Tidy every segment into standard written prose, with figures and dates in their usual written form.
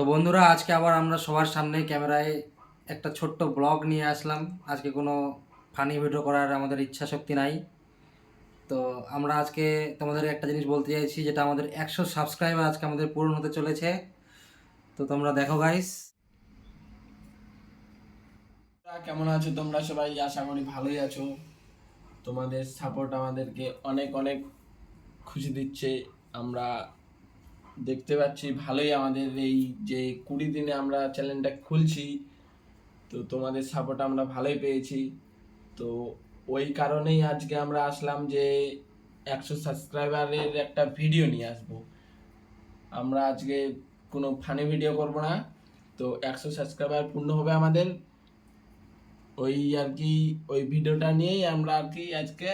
তো বন্ধুরা, আজকে আবার আমরা সবার সামনে ক্যামেরায় একটা ছোট্ট ব্লগ নিয়ে আসলাম। আজকে কোনো ফানি ভিডিও করার আমাদের ইচ্ছা শক্তি নাই। তো আমরা আজকে তোমাদের একটা জিনিস বলতে চাইছি, যেটা আমাদের 100 সাবস্ক্রাইবার আজকে আমাদের পূরণ হতে চলেছে। তো তোমরা দেখো গাইস। কেমন আছো তোমরা সবাই? আশা করি ভালোই আছো। তোমাদের সাপোর্ট আমাদেরকে অনেক অনেক খুশি দিচ্ছে। আমরা দেখতে পাচ্ছি ভালোই আমাদের এই যে 20 দিনে আমরা চ্যানেলটা খুলছি, তো তোমাদের সাপোর্ট আমরা ভালোই পেয়েছি। তো ওই কারণেই আজকে আমরা আসলাম যে 100 সাবস্ক্রাইবারের একটা ভিডিও নিয়ে আসবো। আমরা আজকে কোনো ফানি ভিডিও করব না, তো 100 সাবস্ক্রাইবার পূর্ণ হবে আমাদের, ওই আর কি ওই ভিডিওটা নিয়েই আমরা আর কি আজকে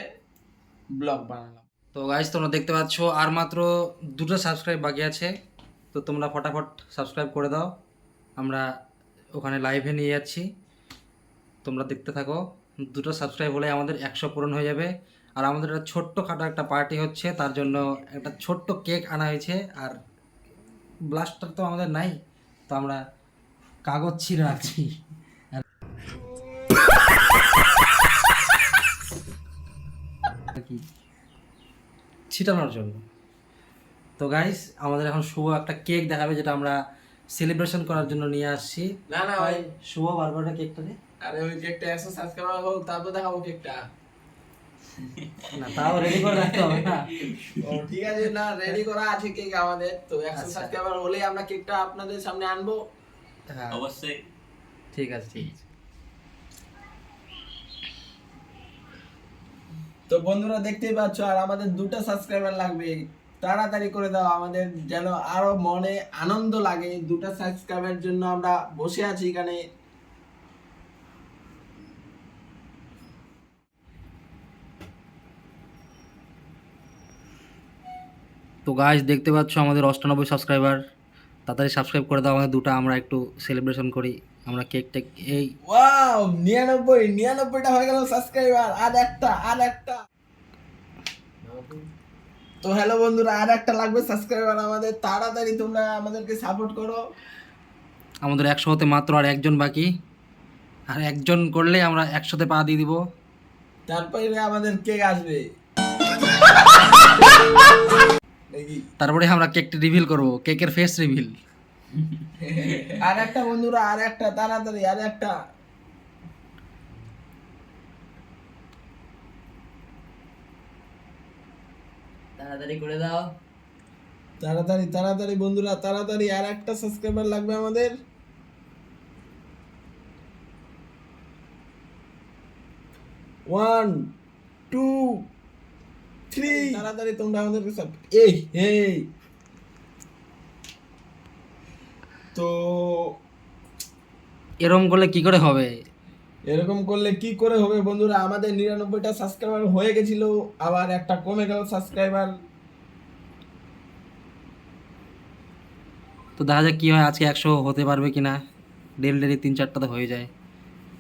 ব্লগ বানালাম। তো গাইস, তোমরা দেখতে পাচ্ছ আর মাত্র 2টা সাবস্ক্রাইব বাকি আছে। তো তোমরা ফটাফট সাবস্ক্রাইব করে দাও। আমরা ওখানে লাইভে নিয়ে যাচ্ছি, তোমরা দেখতে থাকো। 2টা সাবস্ক্রাইব হলে আমাদের 100 পূরণ হয়ে যাবে। আর আমাদের একটা ছোট্টখাটো একটা পার্টি হচ্ছে, তার জন্য একটা ছোট্ট কেক আনা হয়েছে। আর ব্লাস্টার তো আমাদের নাই, তো আমরা কাগজ ছিঁড়ে রাখছি আর কি ছিটানোর জন্য। তো গাইস, আমাদের এখন শুভ একটা কেক দেখাবে, যেটা আমরা সেলিব্রেশন করার জন্য নিয়ে আসছি। না না ভাই, শুভ বারবারটা কেকটা দে। আরে ওই কেকটা 100 সাবস্ক্রাইবার হোক তারপর দেখাবো কেকটা। না, তাও রেডি করে রাখতে হবে না। ও ঠিক আছে, না রেডি করা আছে কেক আমাদের। তো 100 আচ্ছা। সাবস্ক্রাইবার হলেই আমরা কেকটা আপনাদের সামনে আনবো। হ্যাঁ অবশ্যই। ঠিক আছে, ঠিক আছে। তো বন্ধুরা দেখতেই পাচ্ছ, আর আমাদের 2টা সাবস্ক্রাইবার লাগবে। তাড়াতাড়ি করে দাও, আমাদের যেন আরো মনে আনন্দ লাগে। 2টা সাবস্ক্রাইবের জন্য আমরা বসে আছি এখানে। তো গাইস, দেখতে পাচ্ছ আমাদের 98 সাবস্ক্রাইবার। তাড়াতাড়ি সাবস্ক্রাইব করে দাও আমাদের 2টা, আমরা একটু সেলিব্রেশন করি। আমরা কেক টেক এই ওয়াও, 99টা হয়ে গেল সাবস্ক্রাইবার। আর একটা। তো হ্যালো বন্ধুরা, আর একটা লাগবে সাবস্ক্রাইবার আমাদের। তাড়াতাড়ি তোমরা আমাদেরকে সাপোর্ট করো। আমাদের 100 হতে মাত্র আর একজন বাকি। আর একজন করলে আমরা 100তে পা দিয়ে দিব। তারপরে আমাদের কেক আসবে। তারপরে আমরা কেকটা রিভিল করব, কেকের ফেস রিভিল। আর একটা বন্ধুরা, আর একটা তাড়াতাড়ি, আর একটা। তাড়াতাড়ি করে দাও। তাড়াতাড়ি বন্ধুরা, তাড়াতাড়ি আর একটা সাবস্ক্রাইবার লাগবে আমাদের। One, two, three. তাড়াতাড়ি তোমরা আমাদেরকে এই এই তো এরকম করলে কি করে হবে? এরকম করলে কি করে হবে বন্ধুরা? আমাদের 99টা সাবস্ক্রাইবার হয়ে গেছিল, আবার একটা কমে গেল সাবস্ক্রাইবার। তো দেখা যাক কি হয়, আজকে 100 হতে পারবে কিনা। ডেলি 3-4টা তো হয়ে যায়।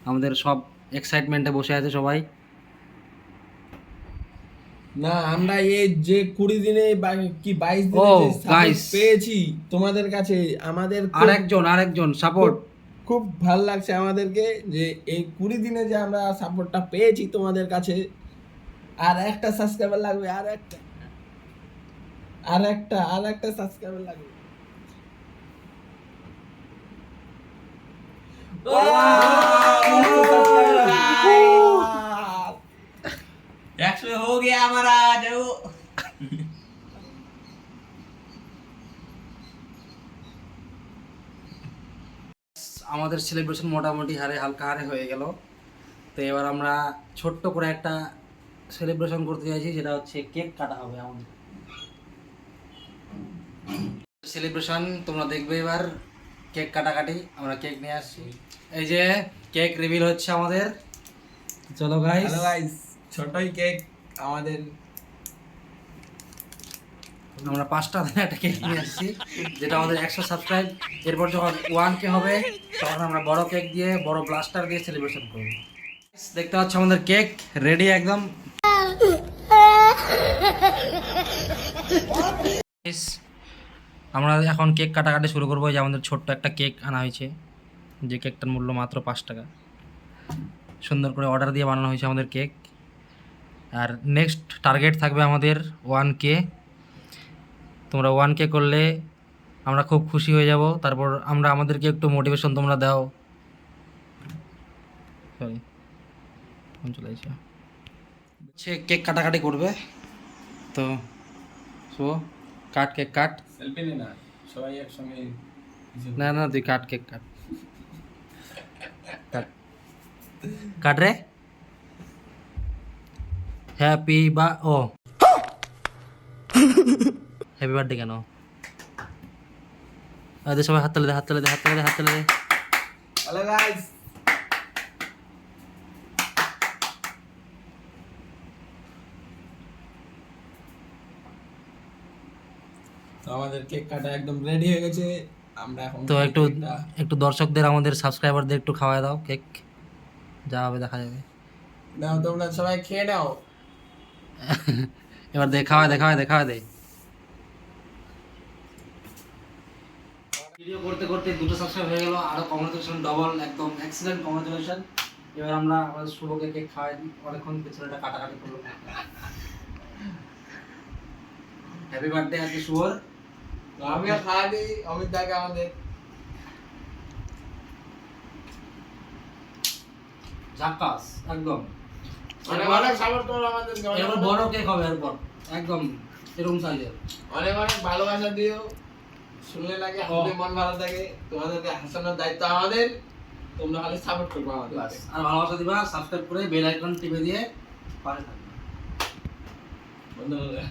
আমাদের সব এক্সাইটমেন্টে বসে আছে সবাই। না, আমরা এই যে 20 দিনে কি 22 দিনে ও, যে support guys, পেয়েছি তোমাদের কাছে, আমাদের আরেকজন সাপোর্ট। খুব ভালো লাগছে আমাদেরকে যে এই 20 দিনে যে আমরা সাপোর্টটা পেয়েছি তোমাদের কাছে। আর একটা সাবস্ক্রাইবার লাগবে, আর একটা সাবস্ক্রাইবার লাগবে। একশো हो गया हमारा जाओ। আমাদের সেলিব্রেশন মোটামুটি হালকা হারে হয়ে গেল। তো এবার আমরা ছোট্ট করে একটা সেলিব্রেশন করতে চাইছি, যেটা হচ্ছে কেক কাটা হবে আমাদের সেলিব্রেশন। তোমরা দেখবে এবার কেক কাটাকাটি। আমরা কেক নিয়ে আসছি, এই যে কেক রিভিল হচ্ছে আমাদের। চলো গাইস। হ্যালো গাইস, ছোটই কেক আমাদের। আমরা 5টা একটা কেক নিয়ে আসছি, যেটা আমাদের 100 সাবস্ক্রাইব। এরপর যখন 1K হবে, তখন আমরা বড় কেক দিয়ে, বড় ব্লাস্টার দিয়ে সেলিব্রেশন করব। দেখতে পাচ্ছ আমাদের কেক রেডি একদম। আমরা এখন কেক কাটাকাটি শুরু করবো। যে আমাদের ছোট্ট একটা কেক আনা হয়েছে, যে কেকটার মূল্য মাত্র 5 টাকা। সুন্দর করে অর্ডার দিয়ে বানানো হয়েছে আমাদের কেক। আর নেক্সট টার্গেট থাকবে আমাদের 1K। তোমরা 1K করলে আমরা খুব খুশি হয়ে যাব। তারপর আমরা আমাদেরকে একটু মোটিভেশন তোমরা দাও। সরি, চলে আসছে। সে কেক কাটাকাটি করবে, তো শো কাট, কেক কাট। সেলফি নে না, সবাই একসঙ্গে না না, তুই কাট, কেক কাট, কাট কাট রে। হ্যাপি বা ও হ্যাপি বার্থডে কেন? আরে সবাই হাত তালে দে, হাত তালে দে, হাত তালে দে, হাত তালে দে। হ্যালো গাইস, তো আমাদের কেক কাটা একদম রেডি হয়ে গেছে। আমরা এখন তো একটু দর্শকদের, আমাদের সাবস্ক্রাইবারদের একটু খাওয়ায় দাও কেক, যা হবে দেখা যাবে। নাও, তোমরা সবাই খেয়ে নাও। এবার দে, খাওয়ায় দে, খাওয়ায় দে, খাওয়ায় দে। ভিডিও করতে করতে 2টো সাবস্ক্রাইব হয়ে গেল, আরো কংগ্রেচুলেশন ডবল, একদম এক্সিলেন্ট কংগ্রেচুলেশন। এবার আমরা আমাদের শুভকে কেক খাওয়াই দিই, অনেকক্ষণ পেছনেটা কাটাকাটি করলো। হ্যাপি বার্থডে আজকে শুভর। আমিও খাওয়া দিই অমিত দাকে আমাদের। ঝাক্কাস একদম। অনেক অনেক সাপোর্ট করো আমাদেরকে, এরপর বড় কেক হবে, এরপর একদম এরকম সাইজের। অনেক অনেক ভালোবাসা দিও। শুনলে লাগে আমাদের মন ভালো থাকে। তোমাদেরকে হাসানোর দায়িত্ব আমাদের, তোমরা খালি সাপোর্ট করবে আমাদের। আর ভালোবাসা দিবা, সাবস্ক্রাইব করে বেল আইকন টিপে দিয়ে পাশে থাকবে। বন্ধুরা